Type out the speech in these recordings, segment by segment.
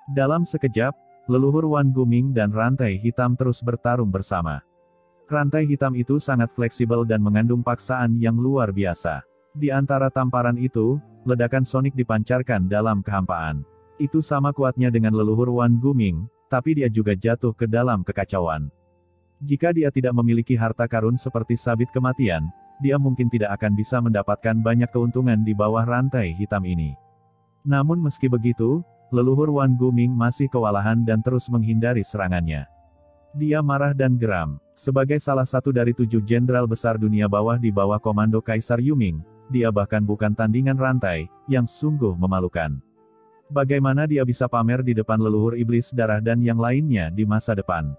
Dalam sekejap, leluhur Wan Guming dan rantai hitam terus bertarung bersama. Rantai hitam itu sangat fleksibel dan mengandung paksaan yang luar biasa. Di antara tamparan itu, ledakan sonik dipancarkan dalam kehampaan. Itu sama kuatnya dengan leluhur Wan Guming, tapi dia juga jatuh ke dalam kekacauan. Jika dia tidak memiliki harta karun seperti sabit kematian, dia mungkin tidak akan bisa mendapatkan banyak keuntungan di bawah rantai hitam ini. Namun meski begitu, leluhur Wan Guming masih kewalahan dan terus menghindari serangannya. Dia marah dan geram. Sebagai salah satu dari 7 jenderal besar dunia bawah di bawah komando Kaisar Yuming, dia bahkan bukan tandingan rantai, yang sungguh memalukan. Bagaimana dia bisa pamer di depan leluhur iblis darah dan yang lainnya di masa depan?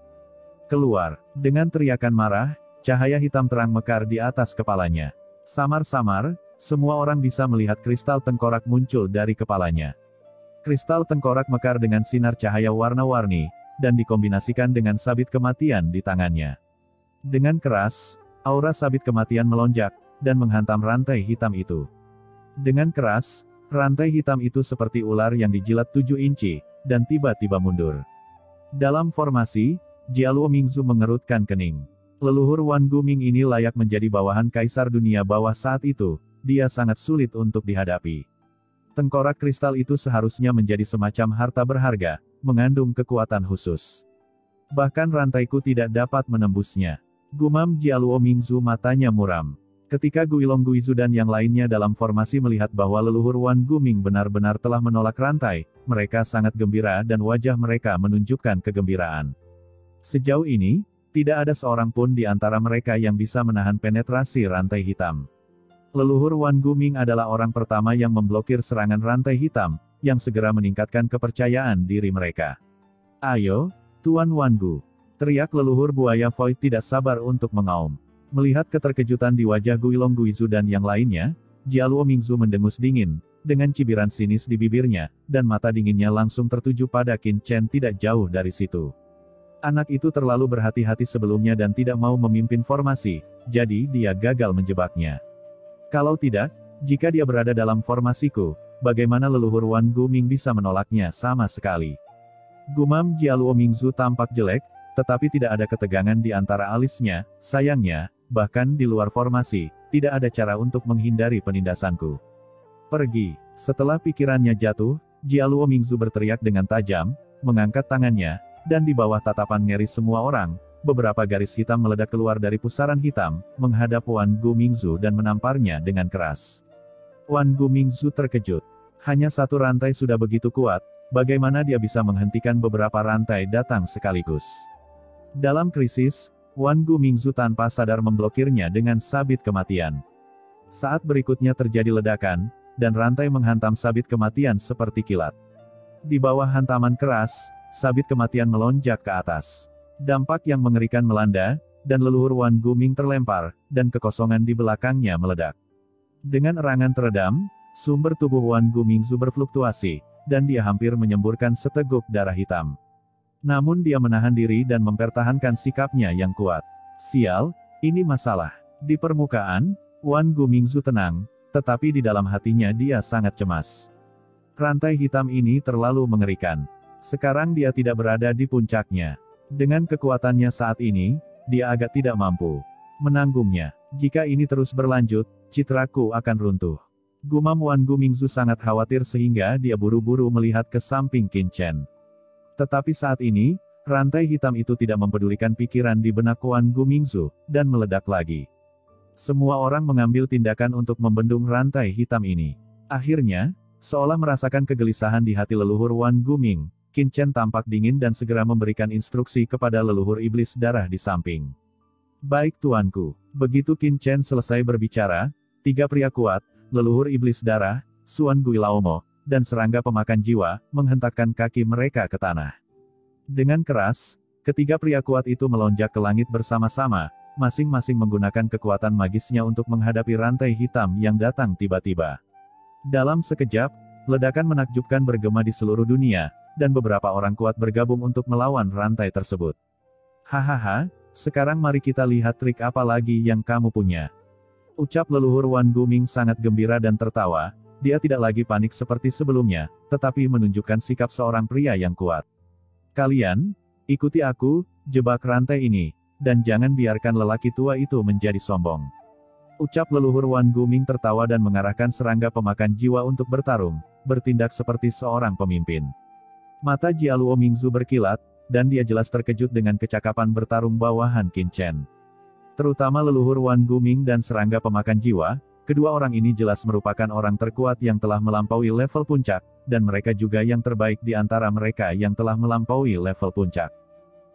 Keluar, dengan teriakan marah, cahaya hitam terang mekar di atas kepalanya. Samar-samar, semua orang bisa melihat kristal tengkorak muncul dari kepalanya. Kristal tengkorak mekar dengan sinar cahaya warna-warni, dan dikombinasikan dengan sabit kematian di tangannya. Dengan keras, aura sabit kematian melonjak, dan menghantam rantai hitam itu. Dengan keras, rantai hitam itu seperti ular yang dijilat 7 inci, dan tiba-tiba mundur. Dalam formasi, Jialuo Mingzu mengerutkan kening. Leluhur Wan Guming ini layak menjadi bawahan Kaisar Dunia Bawah saat itu, dia sangat sulit untuk dihadapi. Tengkorak kristal itu seharusnya menjadi semacam harta berharga, mengandung kekuatan khusus. Bahkan rantaiku tidak dapat menembusnya. Gumam Jialuo Mingzu, matanya muram. Ketika Guilong Guizu dan yang lainnya dalam formasi melihat bahwa leluhur Wan Guming benar-benar telah menolak rantai, mereka sangat gembira dan wajah mereka menunjukkan kegembiraan. Sejauh ini, tidak ada seorang pun di antara mereka yang bisa menahan penetrasi rantai hitam. Leluhur Wan Guming adalah orang pertama yang memblokir serangan rantai hitam, yang segera meningkatkan kepercayaan diri mereka. "Ayo, Tuan Wan Gu!" teriak leluhur buaya Void tidak sabar untuk mengaum. Melihat keterkejutan di wajah Guilong Guizu dan yang lainnya, Jialuo Mingzu mendengus dingin, dengan cibiran sinis di bibirnya, dan mata dinginnya langsung tertuju pada Qin Chen tidak jauh dari situ. Anak itu terlalu berhati-hati sebelumnya dan tidak mau memimpin formasi, jadi dia gagal menjebaknya. Kalau tidak, jika dia berada dalam formasiku, bagaimana leluhur Wan Guming bisa menolaknya sama sekali? Gumam Jialuo Mingzu tampak jelek, tetapi tidak ada ketegangan di antara alisnya. Sayangnya, bahkan di luar formasi, tidak ada cara untuk menghindari penindasanku. Pergi. Setelah pikirannya jatuh, Jialuo Mingzu berteriak dengan tajam, mengangkat tangannya, dan di bawah tatapan ngeri semua orang, beberapa garis hitam meledak keluar dari pusaran hitam, menghadap Wan Gumingzu dan menamparnya dengan keras. Wan Gumingzu terkejut. Hanya satu rantai sudah begitu kuat, bagaimana dia bisa menghentikan beberapa rantai datang sekaligus? Dalam krisis, Wan Gumingzu tanpa sadar memblokirnya dengan sabit kematian. Saat berikutnya terjadi ledakan, dan rantai menghantam sabit kematian seperti kilat. Di bawah hantaman keras, sabit kematian melonjak ke atas. Dampak yang mengerikan melanda, dan leluhur Wan Guming terlempar, dan kekosongan di belakangnya meledak. Dengan erangan teredam, sumber tubuh Wan Gumingzu berfluktuasi, dan dia hampir menyemburkan seteguk darah hitam. Namun dia menahan diri dan mempertahankan sikapnya yang kuat. Sial, ini masalah. Di permukaan, Wan Gumingzu tenang, tetapi di dalam hatinya dia sangat cemas. Rantai hitam ini terlalu mengerikan. Sekarang dia tidak berada di puncaknya. Dengan kekuatannya saat ini, dia agak tidak mampu menanggungnya. Jika ini terus berlanjut, citraku akan runtuh. Gumam Wan Gumingzu sangat khawatir sehingga dia buru-buru melihat ke samping Qin Chen. Tetapi saat ini, rantai hitam itu tidak mempedulikan pikiran di benak Wan Gumingzu, dan meledak lagi. Semua orang mengambil tindakan untuk membendung rantai hitam ini. Akhirnya, seolah merasakan kegelisahan di hati leluhur Wan Guming, Qin Chen tampak dingin dan segera memberikan instruksi kepada leluhur iblis darah di samping. "Baik tuanku." Begitu Qin Chen selesai berbicara, 3 pria kuat, leluhur iblis darah, Suan Guilaomo, dan serangga pemakan jiwa, menghentakkan kaki mereka ke tanah. Dengan keras, ketiga pria kuat itu melonjak ke langit bersama-sama, masing-masing menggunakan kekuatan magisnya untuk menghadapi rantai hitam yang datang tiba-tiba. Dalam sekejap, ledakan menakjubkan bergema di seluruh dunia, dan beberapa orang kuat bergabung untuk melawan rantai tersebut. "Hahaha, sekarang mari kita lihat trik apa lagi yang kamu punya." Ucap leluhur Wan Guming sangat gembira dan tertawa, dia tidak lagi panik seperti sebelumnya, tetapi menunjukkan sikap seorang pria yang kuat. Kalian, ikuti aku, jebak rantai ini, dan jangan biarkan lelaki tua itu menjadi sombong. Ucap leluhur Wan Guming tertawa dan mengarahkan serangga pemakan jiwa untuk bertarung, bertindak seperti seorang pemimpin. Mata Jialuo Mingzu berkilat, dan dia jelas terkejut dengan kecakapan bertarung bawahan Qin Chen. Terutama leluhur Wan Guming dan serangga pemakan jiwa, kedua orang ini jelas merupakan orang terkuat yang telah melampaui level puncak, dan mereka juga yang terbaik di antara mereka yang telah melampaui level puncak.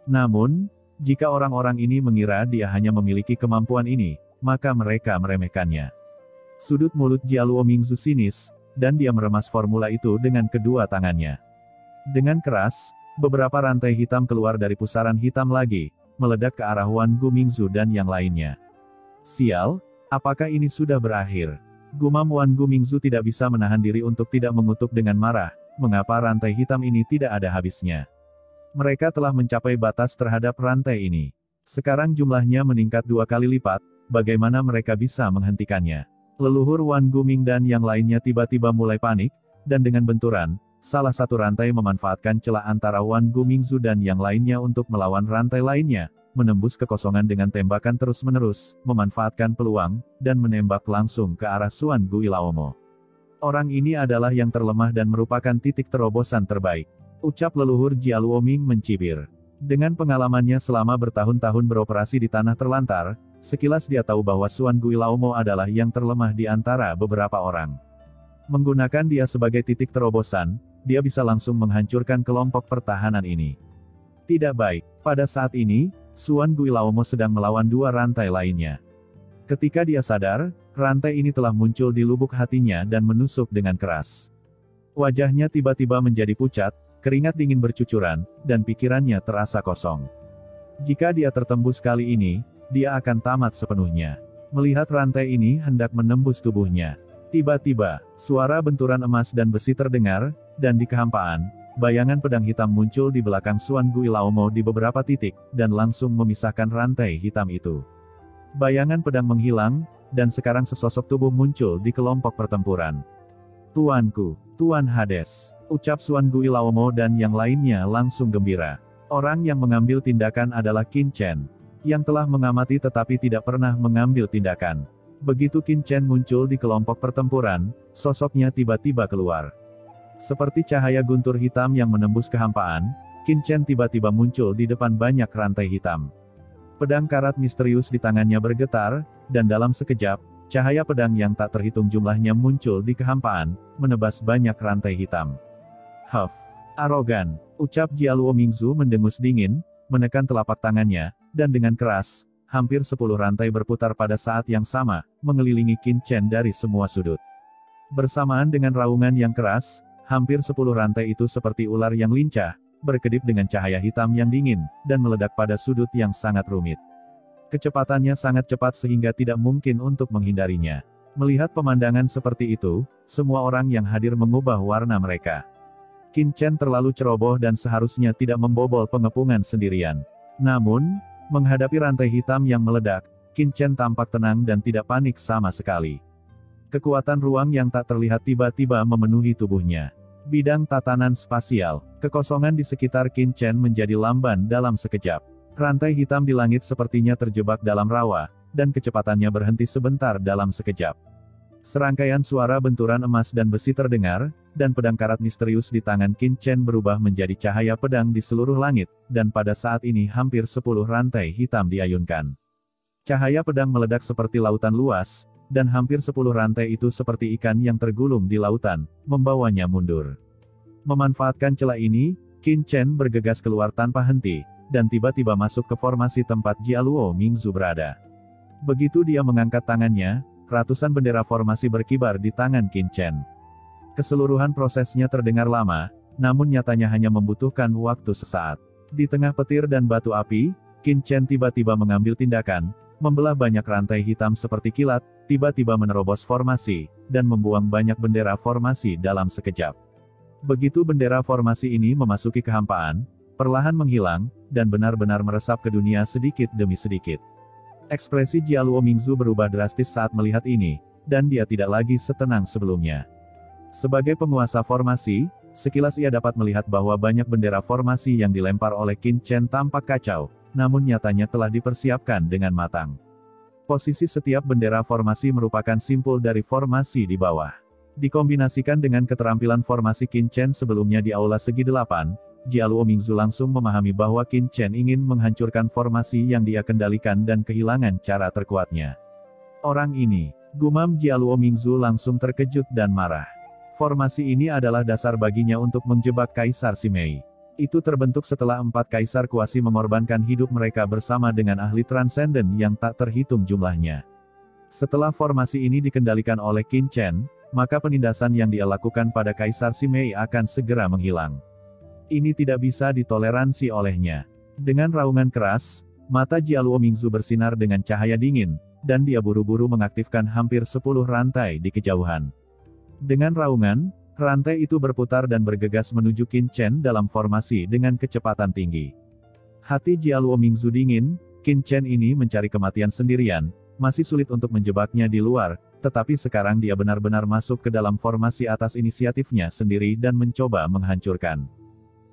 Namun, jika orang-orang ini mengira dia hanya memiliki kemampuan ini, maka mereka meremehkannya. Sudut mulut Jialuo Mingzu sinis, dan dia meremas formula itu dengan kedua tangannya. Dengan keras, beberapa rantai hitam keluar dari pusaran hitam lagi, meledak ke arah Wan Gumingzu dan yang lainnya. Sial, apakah ini sudah berakhir? Gumam Wan Gumingzu tidak bisa menahan diri untuk tidak mengutuk dengan marah, mengapa rantai hitam ini tidak ada habisnya? Mereka telah mencapai batas terhadap rantai ini. Sekarang jumlahnya meningkat 2 kali lipat, bagaimana mereka bisa menghentikannya? Leluhur Wan Guming dan yang lainnya tiba-tiba mulai panik, dan dengan benturan, salah satu rantai memanfaatkan celah antara Wan Gumingzu dan yang lainnya untuk melawan rantai lainnya, menembus kekosongan dengan tembakan terus-menerus, memanfaatkan peluang, dan menembak langsung ke arah Xuan Guilaomo. Orang ini adalah yang terlemah dan merupakan titik terobosan terbaik. Ucap leluhur Jialuo Ming mencibir. Dengan pengalamannya selama bertahun-tahun beroperasi di tanah terlantar, sekilas dia tahu bahwa Xuan Guilaomo adalah yang terlemah di antara beberapa orang. Menggunakan dia sebagai titik terobosan, dia bisa langsung menghancurkan kelompok pertahanan ini. Tidak baik, pada saat ini, Xuan Guilaomo sedang melawan dua rantai lainnya. Ketika dia sadar, rantai ini telah muncul di lubuk hatinya dan menusuk dengan keras. Wajahnya tiba-tiba menjadi pucat, keringat dingin bercucuran, dan pikirannya terasa kosong. Jika dia tertembus kali ini, dia akan tamat sepenuhnya. Melihat rantai ini hendak menembus tubuhnya. Tiba-tiba, suara benturan emas dan besi terdengar, dan di kehampaan, bayangan pedang hitam muncul di belakang Xuan Guilaomo di beberapa titik, dan langsung memisahkan rantai hitam itu. Bayangan pedang menghilang, dan sekarang sesosok tubuh muncul di kelompok pertempuran. Tuanku, Tuan Hades, ucap Xuan Guilaomo dan yang lainnya langsung gembira. Orang yang mengambil tindakan adalah Qin Chen, yang telah mengamati tetapi tidak pernah mengambil tindakan. Begitu Qin Chen muncul di kelompok pertempuran, sosoknya tiba-tiba keluar. Seperti cahaya guntur hitam yang menembus kehampaan, Qin Chen tiba-tiba muncul di depan banyak rantai hitam. Pedang karat misterius di tangannya bergetar, dan dalam sekejap, cahaya pedang yang tak terhitung jumlahnya muncul di kehampaan, menebas banyak rantai hitam. Huff, arogan, ucap Jialuo Mingzu mendengus dingin, menekan telapak tangannya, dan dengan keras, hampir 10 rantai berputar pada saat yang sama, mengelilingi Qin Chen dari semua sudut. Bersamaan dengan raungan yang keras, hampir 10 rantai itu seperti ular yang lincah, berkedip dengan cahaya hitam yang dingin, dan meledak pada sudut yang sangat rumit. Kecepatannya sangat cepat sehingga tidak mungkin untuk menghindarinya. Melihat pemandangan seperti itu, semua orang yang hadir mengubah warna mereka. Qin Chen terlalu ceroboh dan seharusnya tidak membobol pengepungan sendirian. Namun, menghadapi rantai hitam yang meledak, Qin Chen tampak tenang dan tidak panik sama sekali. Kekuatan ruang yang tak terlihat tiba-tiba memenuhi tubuhnya. Bidang tatanan spasial, kekosongan di sekitar Qin Chen menjadi lamban dalam sekejap. Rantai hitam di langit sepertinya terjebak dalam rawa, dan kecepatannya berhenti sebentar dalam sekejap. Serangkaian suara benturan emas dan besi terdengar, dan pedang karat misterius di tangan Qin Chen berubah menjadi cahaya pedang di seluruh langit, dan pada saat ini hampir 10 rantai hitam diayunkan. Cahaya pedang meledak seperti lautan luas, dan hampir 10 rantai itu seperti ikan yang tergulung di lautan, membawanya mundur. Memanfaatkan celah ini, Qin Chen bergegas keluar tanpa henti, dan tiba-tiba masuk ke formasi tempat Jialuo Mingzu berada. Begitu dia mengangkat tangannya, ratusan bendera formasi berkibar di tangan Qin Chen. Keseluruhan prosesnya terdengar lama, namun nyatanya hanya membutuhkan waktu sesaat. Di tengah petir dan batu api, Qin Chen tiba-tiba mengambil tindakan, membelah banyak rantai hitam seperti kilat, tiba-tiba menerobos formasi, dan membuang banyak bendera formasi dalam sekejap. Begitu bendera formasi ini memasuki kehampaan, perlahan menghilang, dan benar-benar meresap ke dunia sedikit demi sedikit. Ekspresi Jialuo Mingzu berubah drastis saat melihat ini, dan dia tidak lagi setenang sebelumnya. Sebagai penguasa formasi, sekilas ia dapat melihat bahwa banyak bendera formasi yang dilempar oleh Qin Chen tampak kacau, namun nyatanya telah dipersiapkan dengan matang. Posisi setiap bendera formasi merupakan simpul dari formasi di bawah. Dikombinasikan dengan keterampilan formasi Qin Chen sebelumnya di Aula Segi 8, Jialuo Mingzu langsung memahami bahwa Qin Chen ingin menghancurkan formasi yang dia kendalikan dan kehilangan cara terkuatnya. Orang ini, gumam Jialuo Mingzu langsung terkejut dan marah. Formasi ini adalah dasar baginya untuk menjebak Kaisar Simei. Itu terbentuk setelah 4 kaisar kuasi mengorbankan hidup mereka bersama dengan ahli transenden yang tak terhitung jumlahnya. Setelah formasi ini dikendalikan oleh Qin Chen, maka penindasan yang dia lakukan pada Kaisar Simei akan segera menghilang. Ini tidak bisa ditoleransi olehnya. Dengan raungan keras, mata Jialuo Mingzu bersinar dengan cahaya dingin, dan dia buru-buru mengaktifkan hampir 10 rantai di kejauhan. Dengan raungan, rantai itu berputar dan bergegas menuju Qin Chen dalam formasi dengan kecepatan tinggi. Hati Jialuo Mingzu dingin, Qin Chen ini mencari kematian sendirian, masih sulit untuk menjebaknya di luar, tetapi sekarang dia benar-benar masuk ke dalam formasi atas inisiatifnya sendiri dan mencoba menghancurkan.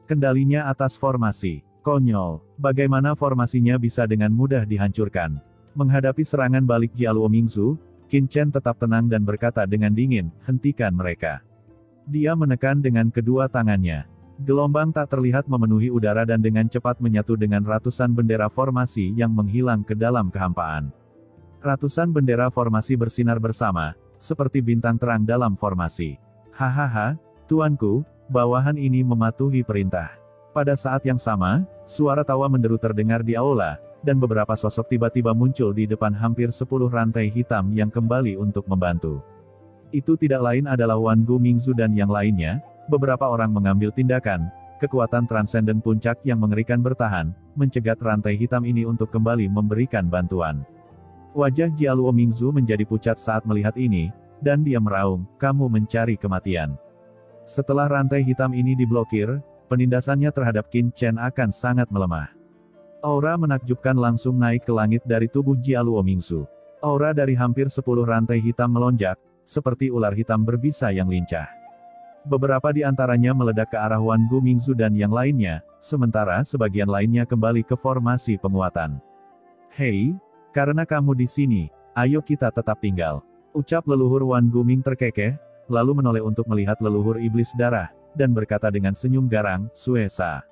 Kendalinya atas formasi. Konyol, bagaimana formasinya bisa dengan mudah dihancurkan? Menghadapi serangan balik Jialuo Mingzu, Qin Chen tetap tenang dan berkata dengan dingin, hentikan mereka. Dia menekan dengan kedua tangannya. Gelombang tak terlihat memenuhi udara dan dengan cepat menyatu dengan ratusan bendera formasi yang menghilang ke dalam kehampaan. Ratusan bendera formasi bersinar bersama, seperti bintang terang dalam formasi. Hahaha, tuanku, bawahan ini mematuhi perintah. Pada saat yang sama, suara tawa menderu terdengar di aula, dan beberapa sosok tiba-tiba muncul di depan hampir 10 rantai hitam yang kembali untuk membantu. Itu tidak lain adalah Wan Gu Mingzu dan yang lainnya. Beberapa orang mengambil tindakan, kekuatan transenden puncak yang mengerikan bertahan, mencegat rantai hitam ini untuk kembali memberikan bantuan. Wajah Jialuo Mingzu menjadi pucat saat melihat ini, dan dia meraung, kamu mencari kematian. Setelah rantai hitam ini diblokir, penindasannya terhadap Qin Chen akan sangat melemah. Aura menakjubkan langsung naik ke langit dari tubuh Jialuo Mingzu. Aura dari hampir 10 rantai hitam melonjak, seperti ular hitam berbisa yang lincah. Beberapa di antaranya meledak ke arah Wan Gu Mingzu dan yang lainnya, sementara sebagian lainnya kembali ke formasi penguatan. Hei, karena kamu di sini, ayo kita tetap tinggal. Ucap leluhur Wan Guming terkekeh, lalu menoleh untuk melihat leluhur iblis darah, dan berkata dengan senyum garang, Suesa.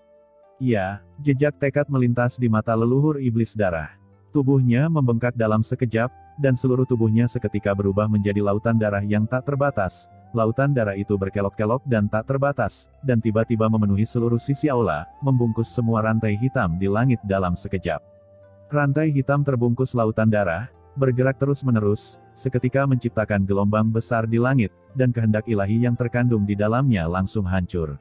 Ya, jejak tekad melintas di mata leluhur iblis darah. Tubuhnya membengkak dalam sekejap, dan seluruh tubuhnya seketika berubah menjadi lautan darah yang tak terbatas. Lautan darah itu berkelok-kelok dan tak terbatas, dan tiba-tiba memenuhi seluruh sisi aula, membungkus semua rantai hitam di langit dalam sekejap. Rantai hitam terbungkus lautan darah, bergerak terus-menerus, seketika menciptakan gelombang besar di langit, dan kehendak ilahi yang terkandung di dalamnya langsung hancur.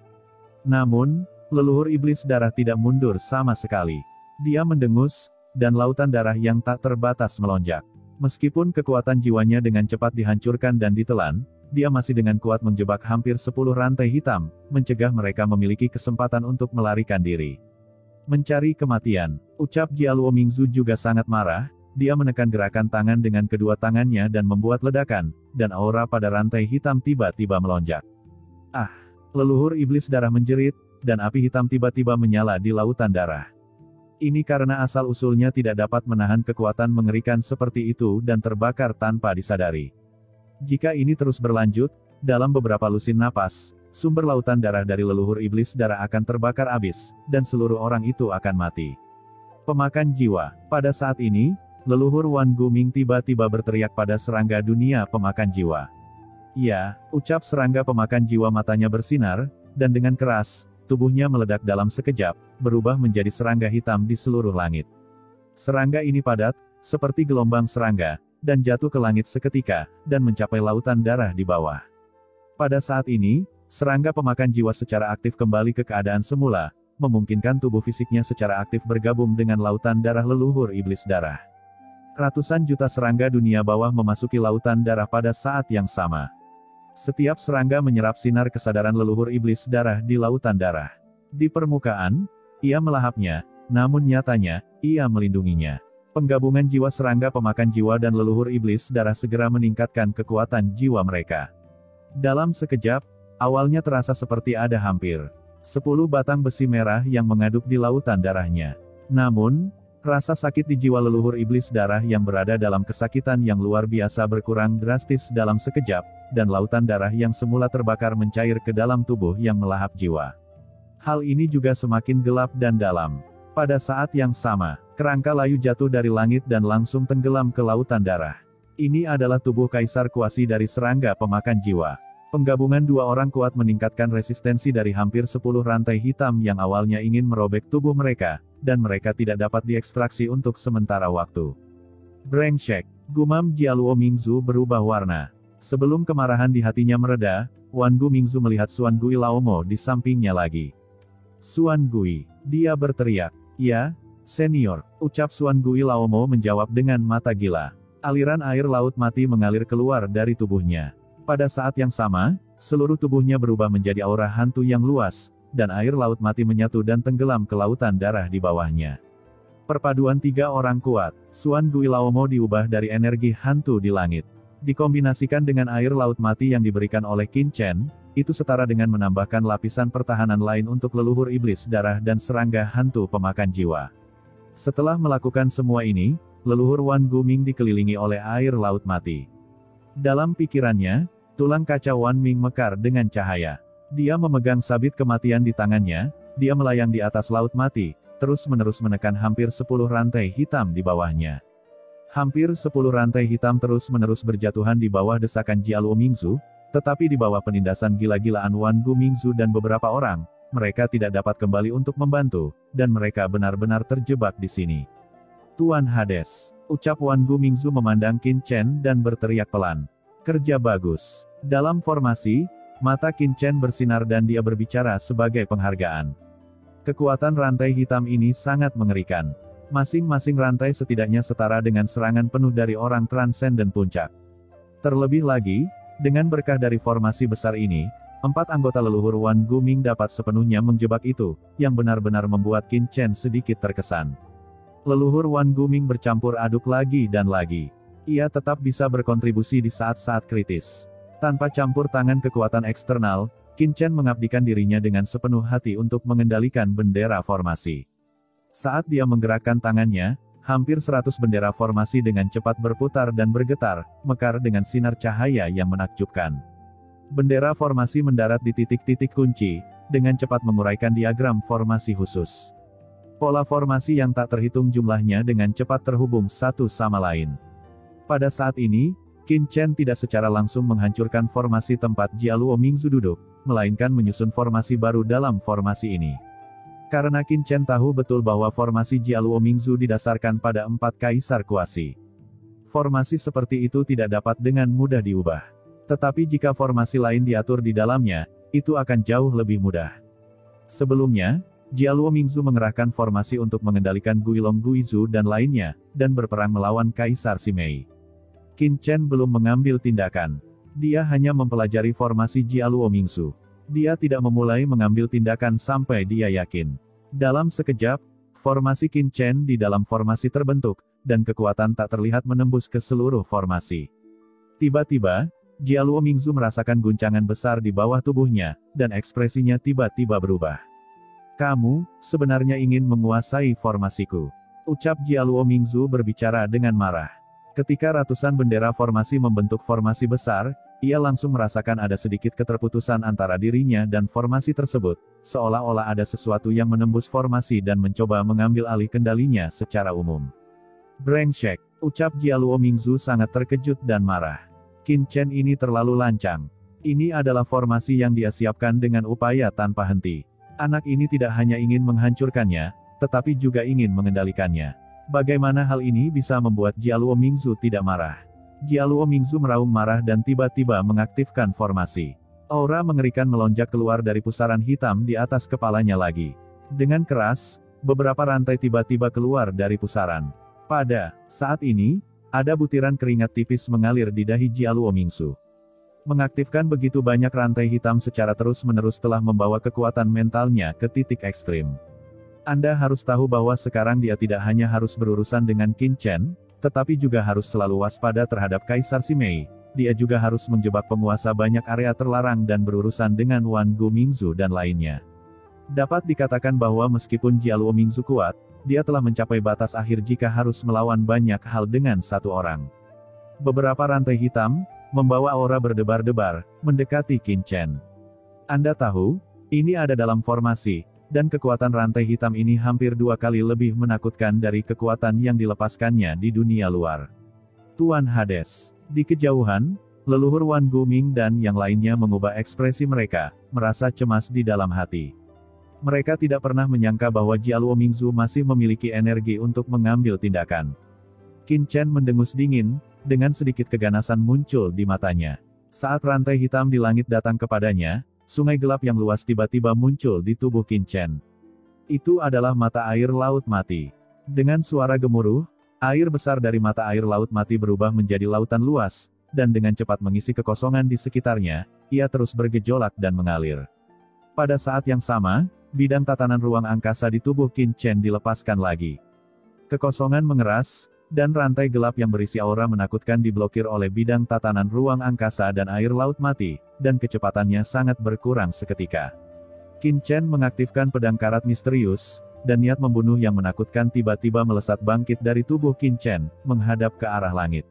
Namun, leluhur iblis darah tidak mundur sama sekali. Dia mendengus, dan lautan darah yang tak terbatas melonjak. Meskipun kekuatan jiwanya dengan cepat dihancurkan dan ditelan, dia masih dengan kuat menjebak hampir 10 rantai hitam, mencegah mereka memiliki kesempatan untuk melarikan diri. Mencari kematian, ucap Jialuo Mingzu juga sangat marah, dia menekan gerakan tangan dengan kedua tangannya dan membuat ledakan, dan aura pada rantai hitam tiba-tiba melonjak. Ah! Leluhur iblis darah menjerit, dan api hitam tiba-tiba menyala di lautan darah. Ini karena asal-usulnya tidak dapat menahan kekuatan mengerikan seperti itu dan terbakar tanpa disadari. Jika ini terus berlanjut, dalam beberapa lusin napas, sumber lautan darah dari leluhur iblis darah akan terbakar habis, dan seluruh orang itu akan mati. Pemakan jiwa. Pada saat ini, leluhur Wan Guming tiba-tiba berteriak pada serangga dunia pemakan jiwa. Ya, ucap serangga pemakan jiwa matanya bersinar, dan dengan keras, tubuhnya meledak dalam sekejap, berubah menjadi serangga hitam di seluruh langit. Serangga ini padat, seperti gelombang serangga, dan jatuh ke langit seketika, dan mencapai lautan darah di bawah. Pada saat ini, serangga pemakan jiwa secara aktif kembali ke keadaan semula, memungkinkan tubuh fisiknya secara aktif bergabung dengan lautan darah leluhur iblis darah. Ratusan juta serangga dunia bawah memasuki lautan darah pada saat yang sama. Setiap serangga menyerap sinar kesadaran leluhur iblis darah di lautan darah. Di permukaan, ia melahapnya, namun nyatanya, ia melindunginya. Penggabungan jiwa serangga pemakan jiwa dan leluhur iblis darah segera meningkatkan kekuatan jiwa mereka. Dalam sekejap, awalnya terasa seperti ada hampir 10 batang besi merah yang mengaduk di lautan darahnya. Namun, rasa sakit di jiwa leluhur iblis darah yang berada dalam kesakitan yang luar biasa berkurang drastis dalam sekejap, dan lautan darah yang semula terbakar mencair ke dalam tubuh yang melahap jiwa. Hal ini juga semakin gelap dan dalam. Pada saat yang sama, kerangka layu jatuh dari langit dan langsung tenggelam ke lautan darah. Ini adalah tubuh Kaisar Kuasi dari serangga pemakan jiwa. Penggabungan dua orang kuat meningkatkan resistensi dari hampir 10 rantai hitam yang awalnya ingin merobek tubuh mereka, dan mereka tidak dapat diekstraksi untuk sementara waktu. Brengsek, gumam Jialuo Mingzu berubah warna. Sebelum kemarahan di hatinya mereda, Wan Gu Mingzu melihat Xuan Gui Laomo di sampingnya lagi. Xuan Gui, dia berteriak. Ya, senior, ucap Xuan Gui Laomo menjawab dengan mata gila. Aliran air laut mati mengalir keluar dari tubuhnya. Pada saat yang sama, seluruh tubuhnya berubah menjadi aura hantu yang luas, dan air laut mati menyatu dan tenggelam ke lautan darah di bawahnya. Perpaduan 3 orang kuat, Xuan Gui Laomo diubah dari energi hantu di langit. Dikombinasikan dengan air laut mati yang diberikan oleh Qin Chen, itu setara dengan menambahkan lapisan pertahanan lain untuk leluhur iblis darah dan serangga hantu pemakan jiwa. Setelah melakukan semua ini, leluhur Wan Guming dikelilingi oleh air laut mati. Dalam pikirannya, tulang kaca Wan Ming mekar dengan cahaya. Dia memegang sabit kematian di tangannya, dia melayang di atas laut mati, terus-menerus menekan hampir 10 rantai hitam di bawahnya. Hampir 10 rantai hitam terus-menerus berjatuhan di bawah desakan Jialuo Mingzu, tetapi di bawah penindasan gila-gilaan Wan Gu Mingzu dan beberapa orang, mereka tidak dapat kembali untuk membantu, dan mereka benar-benar terjebak di sini. Tuan Hades, ucap Wan Gu Mingzu memandang Qin Chen dan berteriak pelan. Kerja bagus. Dalam formasi, mata Qin Chen bersinar dan dia berbicara sebagai penghargaan. Kekuatan rantai hitam ini sangat mengerikan. Masing-masing rantai setidaknya setara dengan serangan penuh dari orang transenden puncak. Terlebih lagi, dengan berkah dari formasi besar ini, 4 anggota leluhur Wan Guming dapat sepenuhnya menjebak itu, yang benar-benar membuat Qin Chen sedikit terkesan. Leluhur Wan Guming bercampur aduk lagi dan lagi. Ia tetap bisa berkontribusi di saat-saat kritis. Tanpa campur tangan kekuatan eksternal, Qin Chen mengabdikan dirinya dengan sepenuh hati untuk mengendalikan bendera formasi. Saat dia menggerakkan tangannya, hampir 100 bendera formasi dengan cepat berputar dan bergetar, mekar dengan sinar cahaya yang menakjubkan. Bendera formasi mendarat di titik-titik kunci, dengan cepat menguraikan diagram formasi khusus. Pola formasi yang tak terhitung jumlahnya dengan cepat terhubung satu sama lain. Pada saat ini, Qin Chen tidak secara langsung menghancurkan formasi tempat Jialuo Mingzu duduk, melainkan menyusun formasi baru dalam formasi ini. Karena Qin Chen tahu betul bahwa formasi Jialuo Mingzu didasarkan pada 4 kaisar kuasi. Formasi seperti itu tidak dapat dengan mudah diubah. Tetapi jika formasi lain diatur di dalamnya, itu akan jauh lebih mudah. Sebelumnya, Jialuo Mingzu mengerahkan formasi untuk mengendalikan Guilong Guizu dan lainnya, dan berperang melawan Kaisar Simei. Qin Chen belum mengambil tindakan. Dia hanya mempelajari formasi Jialuo Mingzu. Dia tidak memulai mengambil tindakan sampai dia yakin. Dalam sekejap, formasi Qin Chen di dalam formasi terbentuk, dan kekuatan tak terlihat menembus ke seluruh formasi. Tiba-tiba, Jialuo Mingzu merasakan guncangan besar di bawah tubuhnya, dan ekspresinya tiba-tiba berubah. Kamu, sebenarnya ingin menguasai formasiku. Ucap Jialuo Mingzu berbicara dengan marah. Ketika ratusan bendera formasi membentuk formasi besar, ia langsung merasakan ada sedikit keterputusan antara dirinya dan formasi tersebut, seolah-olah ada sesuatu yang menembus formasi dan mencoba mengambil alih kendalinya secara umum. Brengsek, ucap Jialuo Mingzu sangat terkejut dan marah. Qin Chen ini terlalu lancang. Ini adalah formasi yang dia siapkan dengan upaya tanpa henti. Anak ini tidak hanya ingin menghancurkannya, tetapi juga ingin mengendalikannya. Bagaimana hal ini bisa membuat Jialuo Mingzu tidak marah? Jialuo Mingzu meraung marah dan tiba-tiba mengaktifkan formasi. Aura mengerikan melonjak keluar dari pusaran hitam di atas kepalanya lagi. Dengan keras, beberapa rantai tiba-tiba keluar dari pusaran. Pada saat ini, ada butiran keringat tipis mengalir di dahi Jialuo Mingzu. Mengaktifkan begitu banyak rantai hitam secara terus-menerus telah membawa kekuatan mentalnya ke titik ekstrim. Anda harus tahu bahwa sekarang dia tidak hanya harus berurusan dengan Qin Chen, tetapi juga harus selalu waspada terhadap Kaisar Simei, dia juga harus menjebak penguasa banyak area terlarang dan berurusan dengan Wan Gumingzu dan lainnya. Dapat dikatakan bahwa meskipun Jialuo Mingzu kuat, dia telah mencapai batas akhir jika harus melawan banyak hal dengan satu orang. Beberapa rantai hitam, membawa aura berdebar-debar, mendekati Qin Chen. Anda tahu, ini ada dalam formasi, dan kekuatan rantai hitam ini hampir 2 kali lebih menakutkan dari kekuatan yang dilepaskannya di dunia luar. Tuan Hades. Di kejauhan, leluhur Wan Guming dan yang lainnya mengubah ekspresi mereka, merasa cemas di dalam hati. Mereka tidak pernah menyangka bahwa Jialuo Mingzu masih memiliki energi untuk mengambil tindakan. Qin Chen mendengus dingin, dengan sedikit keganasan muncul di matanya. Saat rantai hitam di langit datang kepadanya, sungai gelap yang luas tiba-tiba muncul di tubuh Qin Chen. Itu adalah mata air laut mati. Dengan suara gemuruh, air besar dari mata air laut mati berubah menjadi lautan luas, dan dengan cepat mengisi kekosongan di sekitarnya, ia terus bergejolak dan mengalir. Pada saat yang sama, bidang tatanan ruang angkasa di tubuh Qin Chen dilepaskan lagi. Kekosongan mengeras, dan rantai gelap yang berisi aura menakutkan diblokir oleh bidang tatanan ruang angkasa dan air laut mati, dan kecepatannya sangat berkurang seketika. Qin Chen mengaktifkan pedang karat misterius, dan niat membunuh yang menakutkan tiba-tiba melesat bangkit dari tubuh Qin Chen, menghadap ke arah langit.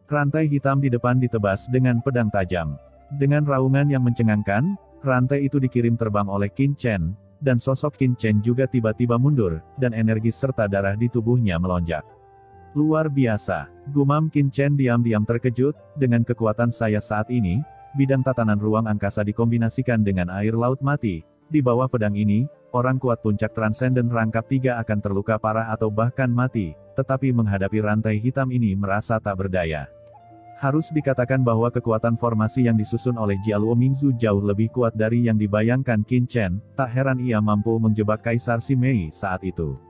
Rantai hitam di depan ditebas dengan pedang tajam. Dengan raungan yang mencengangkan, rantai itu dikirim terbang oleh Qin Chen, dan sosok Qin Chen juga tiba-tiba mundur, dan energi serta darah di tubuhnya melonjak. Luar biasa, gumam Qin Chen diam-diam terkejut, dengan kekuatan saya saat ini, bidang tatanan ruang angkasa dikombinasikan dengan air laut mati. Di bawah pedang ini, orang kuat puncak transenden rangkap 3 akan terluka parah atau bahkan mati, tetapi menghadapi rantai hitam ini merasa tak berdaya. Harus dikatakan bahwa kekuatan formasi yang disusun oleh Jialuo Mingzu jauh lebih kuat dari yang dibayangkan Qin Chen, tak heran ia mampu menjebak Kaisar Simei saat itu.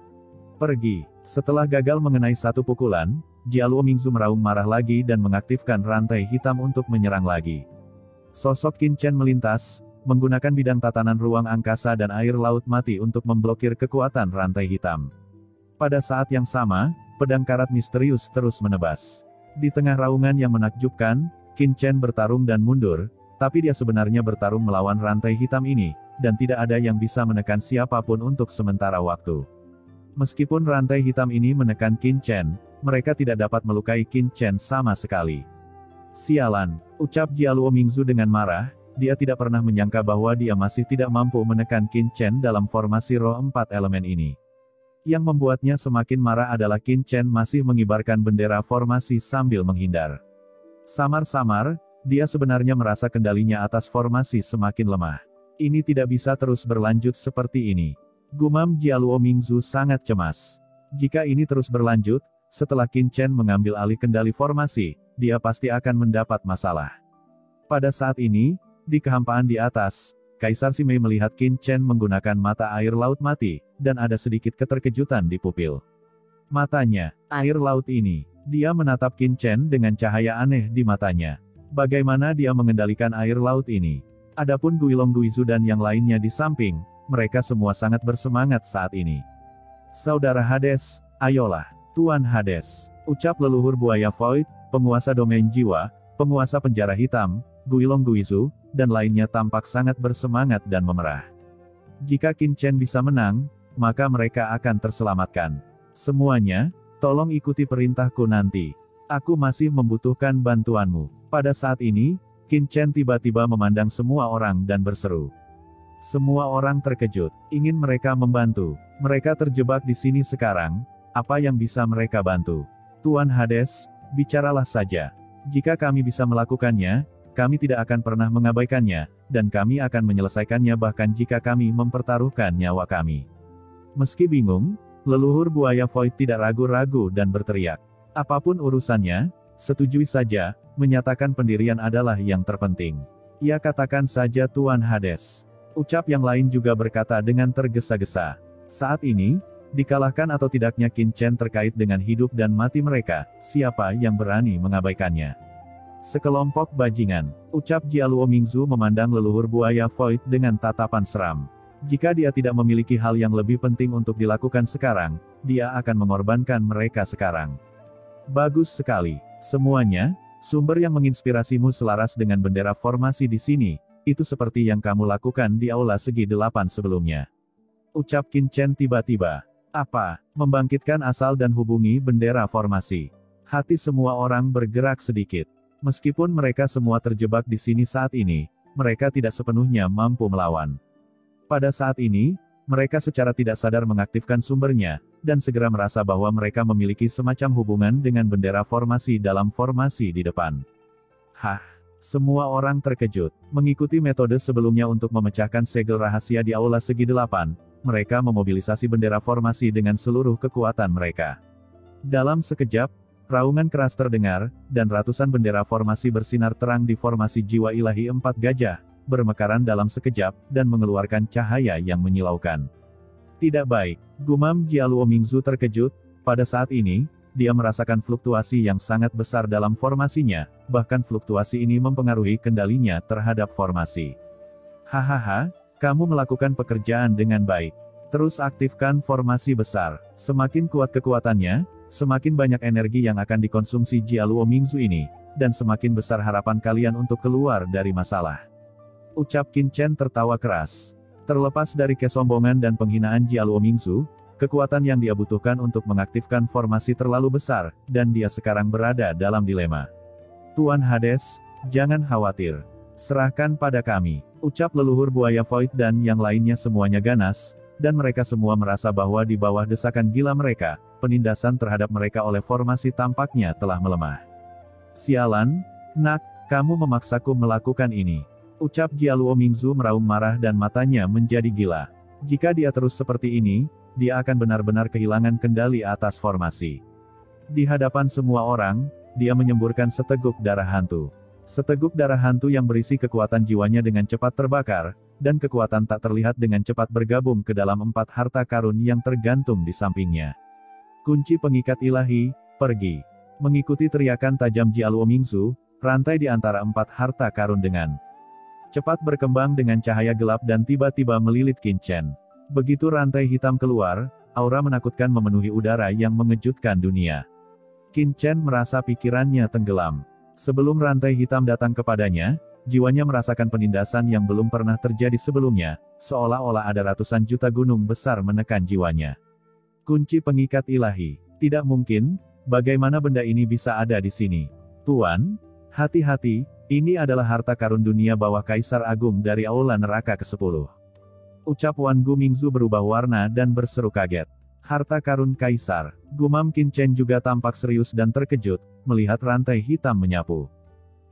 Pergi. Setelah gagal mengenai satu pukulan, Jialuo Mingzu meraung marah lagi dan mengaktifkan rantai hitam untuk menyerang lagi. Sosok Qin Chen melintas, menggunakan bidang tatanan ruang angkasa dan air laut mati untuk memblokir kekuatan rantai hitam. Pada saat yang sama, pedang karat misterius terus menebas. Di tengah raungan yang menakjubkan, Qin Chen bertarung dan mundur, tapi dia sebenarnya bertarung melawan rantai hitam ini, dan tidak ada yang bisa menekan siapapun untuk sementara waktu. Meskipun rantai hitam ini menekan Qin Chen, mereka tidak dapat melukai Qin Chen sama sekali. Sialan, ucap Jialuo Mingzu dengan marah, dia tidak pernah menyangka bahwa dia masih tidak mampu menekan Qin Chen dalam formasi roh 4 elemen ini. Yang membuatnya semakin marah adalah Qin Chen masih mengibarkan bendera formasi sambil menghindar. Samar-samar, dia sebenarnya merasa kendalinya atas formasi semakin lemah. Ini tidak bisa terus berlanjut seperti ini. Gumam Jialuo Mingzu sangat cemas. Jika ini terus berlanjut, setelah Qin Chen mengambil alih kendali formasi, dia pasti akan mendapat masalah. Pada saat ini, di kehampaan di atas, Kaisar Simei melihat Qin Chen menggunakan mata air laut mati, dan ada sedikit keterkejutan di pupil matanya. Air laut ini, dia menatap Qin Chen dengan cahaya aneh di matanya. Bagaimana dia mengendalikan air laut ini? Adapun Guilong Guizu dan yang lainnya di samping, mereka semua sangat bersemangat saat ini. Saudara Hades, ayolah, Tuan Hades, ucap leluhur buaya Void, penguasa domain jiwa, penguasa penjara hitam, Guilong Guizu, dan lainnya tampak sangat bersemangat dan memerah. Jika Qin Chen bisa menang, maka mereka akan terselamatkan. Semuanya, tolong ikuti perintahku nanti. Aku masih membutuhkan bantuanmu. Pada saat ini, Qin Chen tiba-tiba memandang semua orang dan berseru. Semua orang terkejut, ingin mereka membantu. Mereka terjebak di sini sekarang, apa yang bisa mereka bantu? Tuan Hades, bicaralah saja. Jika kami bisa melakukannya, kami tidak akan pernah mengabaikannya, dan kami akan menyelesaikannya bahkan jika kami mempertaruhkan nyawa kami. Meski bingung, leluhur buaya Void tidak ragu-ragu dan berteriak. Apapun urusannya, setujui saja, menyatakan pendirian adalah yang terpenting. Ya katakan saja Tuan Hades. Ucap yang lain juga berkata dengan tergesa-gesa. Saat ini, dikalahkan atau tidaknya Qin Chen terkait dengan hidup dan mati mereka, siapa yang berani mengabaikannya? Sekelompok bajingan, ucap Jialuo Mingzu memandang leluhur buaya Void dengan tatapan seram. Jika dia tidak memiliki hal yang lebih penting untuk dilakukan sekarang, dia akan mengorbankan mereka sekarang. Bagus sekali. Semuanya, Sumber yang menginspirasimu selaras dengan bendera formasi di sini, itu seperti yang kamu lakukan di aula segi 8 sebelumnya. Ucap Qin Chen tiba-tiba. Apa? Membangkitkan asal dan hubungi bendera formasi. Hati semua orang bergerak sedikit. Meskipun mereka semua terjebak di sini saat ini, mereka tidak sepenuhnya mampu melawan. Pada saat ini, mereka secara tidak sadar mengaktifkan sumbernya, dan segera merasa bahwa mereka memiliki semacam hubungan dengan bendera formasi dalam formasi di depan. Hah? Semua orang terkejut. Mengikuti metode sebelumnya untuk memecahkan segel rahasia di aula segi 8, mereka memobilisasi bendera formasi dengan seluruh kekuatan mereka. Dalam sekejap, raungan keras terdengar, dan ratusan bendera formasi bersinar terang di formasi jiwa ilahi 4 gajah, bermekaran dalam sekejap, dan mengeluarkan cahaya yang menyilaukan. Tidak baik, gumam Jialuo Mingzu terkejut. Pada saat ini, dia merasakan fluktuasi yang sangat besar dalam formasinya, bahkan fluktuasi ini mempengaruhi kendalinya terhadap formasi. Hahaha, kamu melakukan pekerjaan dengan baik. Terus aktifkan formasi besar. Semakin kuat kekuatannya, semakin banyak energi yang akan dikonsumsi Jialuo Mingzu ini, dan semakin besar harapan kalian untuk keluar dari masalah. Ucap Qin Chen tertawa keras. Terlepas dari kesombongan dan penghinaan Jialuo Mingzu, kekuatan yang dia butuhkan untuk mengaktifkan formasi terlalu besar, dan dia sekarang berada dalam dilema. Tuan Hades, jangan khawatir. Serahkan pada kami. Ucap leluhur buaya Void dan yang lainnya semuanya ganas, dan mereka semua merasa bahwa di bawah desakan gila mereka, penindasan terhadap mereka oleh formasi tampaknya telah melemah. Sialan, nak, kamu memaksaku melakukan ini. Ucap Jialuo Mingzu meraung marah dan matanya menjadi gila. Jika dia terus seperti ini, dia akan benar-benar kehilangan kendali atas formasi. Di hadapan semua orang, dia menyemburkan seteguk darah hantu. Seteguk darah hantu yang berisi kekuatan jiwanya dengan cepat terbakar, dan kekuatan tak terlihat dengan cepat bergabung ke dalam 4 harta karun yang tergantung di sampingnya. Kunci pengikat ilahi, pergi. Mengikuti teriakan tajam Jialuo Mingzu, rantai di antara 4 harta karun dengan cepat berkembang dengan cahaya gelap dan tiba-tiba melilit Qin Chen. Begitu rantai hitam keluar, aura menakutkan memenuhi udara yang mengejutkan dunia. Qin Chen merasa pikirannya tenggelam. Sebelum rantai hitam datang kepadanya, jiwanya merasakan penindasan yang belum pernah terjadi sebelumnya, seolah-olah ada ratusan juta gunung besar menekan jiwanya. Kunci pengikat ilahi. Tidak mungkin, bagaimana benda ini bisa ada di sini? Tuan, hati-hati, ini adalah harta karun dunia bawah Kaisar Agung dari Aula Neraka ke-10. Ucap Wan Gu Mingzu berubah warna dan berseru kaget. Harta karun Kaisar. Gumam Qin Chen juga tampak serius dan terkejut, melihat rantai hitam menyapu.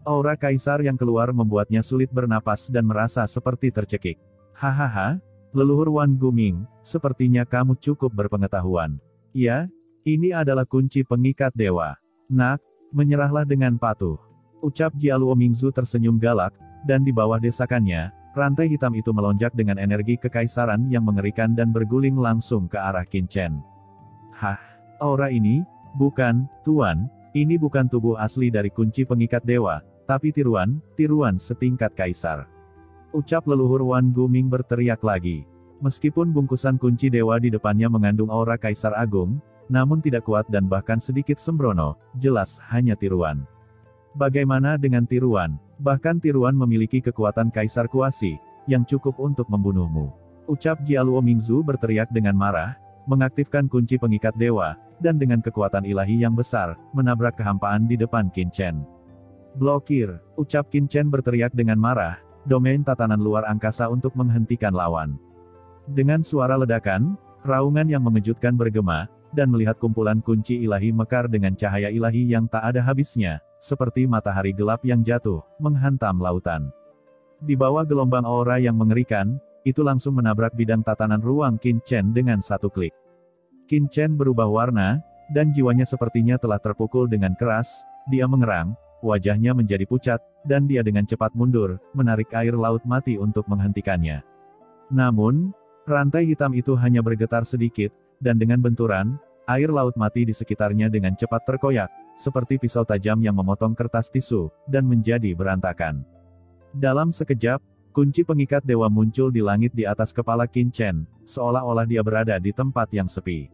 Aura Kaisar yang keluar membuatnya sulit bernapas dan merasa seperti tercekik. Hahaha, leluhur Wan Guming, sepertinya kamu cukup berpengetahuan. Ya, ini adalah kunci pengikat dewa. Nak, menyerahlah dengan patuh. Ucap Jialuo Mingzu tersenyum galak, dan di bawah desakannya, rantai hitam itu melonjak dengan energi kekaisaran yang mengerikan dan berguling langsung ke arah Qin Chen. Hah? Aura ini? Bukan, Tuan, ini bukan tubuh asli dari kunci pengikat dewa, tapi tiruan setingkat kaisar. Ucap leluhur Wan Guming berteriak lagi. Meskipun bungkusan kunci dewa di depannya mengandung aura Kaisar Agung, namun tidak kuat dan bahkan sedikit sembrono, jelas hanya tiruan. Bagaimana dengan tiruan? Bahkan tiruan memiliki kekuatan Kaisar Kuasi, yang cukup untuk membunuhmu. Ucap Jialuo Mingzu berteriak dengan marah, mengaktifkan kunci pengikat dewa, dan dengan kekuatan ilahi yang besar, menabrak kehampaan di depan Qin Chen. Blokir, ucap Qin Chen berteriak dengan marah, domain tatanan luar angkasa untuk menghentikan lawan. Dengan suara ledakan, raungan yang mengejutkan bergema, dan melihat kumpulan kunci ilahi mekar dengan cahaya ilahi yang tak ada habisnya, seperti matahari gelap yang jatuh, menghantam lautan. Di bawah gelombang aura yang mengerikan, itu langsung menabrak bidang tatanan ruang Qin Chen dengan satu klik. Qin Chen berubah warna, dan jiwanya sepertinya telah terpukul dengan keras, dia mengerang, wajahnya menjadi pucat, dan dia dengan cepat mundur, menarik air laut mati untuk menghentikannya. Namun, rantai hitam itu hanya bergetar sedikit, dan dengan benturan, air laut mati di sekitarnya dengan cepat terkoyak, seperti pisau tajam yang memotong kertas tisu, dan menjadi berantakan. Dalam sekejap, kunci pengikat dewa muncul di langit di atas kepala Qin Chen, seolah-olah dia berada di tempat yang sepi.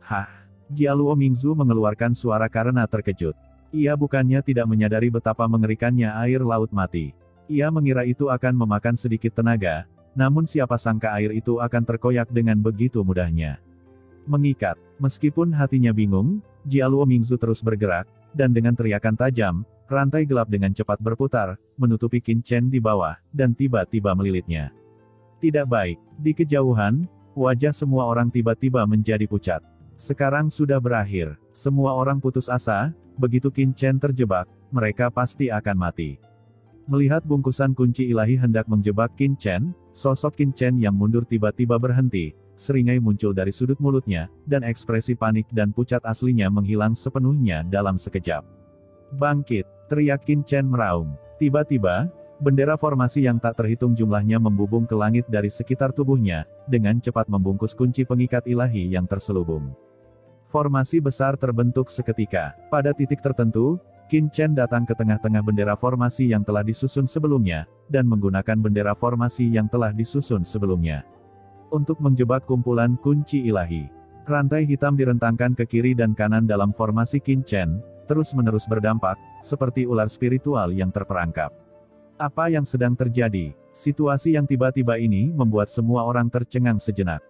Hah? Jialuo Mingzu mengeluarkan suara karena terkejut. Ia bukannya tidak menyadari betapa mengerikannya air laut mati. Ia mengira itu akan memakan sedikit tenaga, namun siapa sangka air itu akan terkoyak dengan begitu mudahnya. Mengikat. Meskipun hatinya bingung, Jialuo Mingzu terus bergerak, dan dengan teriakan tajam, rantai gelap dengan cepat berputar, menutupi Qin Chen di bawah, dan tiba-tiba melilitnya. Tidak baik. Di kejauhan, wajah semua orang tiba-tiba menjadi pucat. Sekarang sudah berakhir. Semua orang putus asa, begitu Qin Chen terjebak, mereka pasti akan mati. Melihat bungkusan kunci ilahi hendak menjebak Qin Chen, sosok Qin Chen yang mundur tiba-tiba berhenti, seringai muncul dari sudut mulutnya, dan ekspresi panik dan pucat aslinya menghilang sepenuhnya dalam sekejap. Bangkit, teriak Qin Chen meraung. Tiba-tiba, bendera formasi yang tak terhitung jumlahnya membubung ke langit dari sekitar tubuhnya, dengan cepat membungkus kunci pengikat ilahi yang terselubung. Formasi besar terbentuk seketika. Pada titik tertentu, Qin Chen datang ke tengah-tengah bendera formasi yang telah disusun sebelumnya, dan menggunakan bendera formasi yang telah disusun sebelumnya untuk menjebak kumpulan kunci ilahi. Rantai hitam direntangkan ke kiri dan kanan dalam formasi Qin Chen, terus-menerus berdampak, seperti ular spiritual yang terperangkap. Apa yang sedang terjadi? Situasi yang tiba-tiba ini membuat semua orang tercengang sejenak.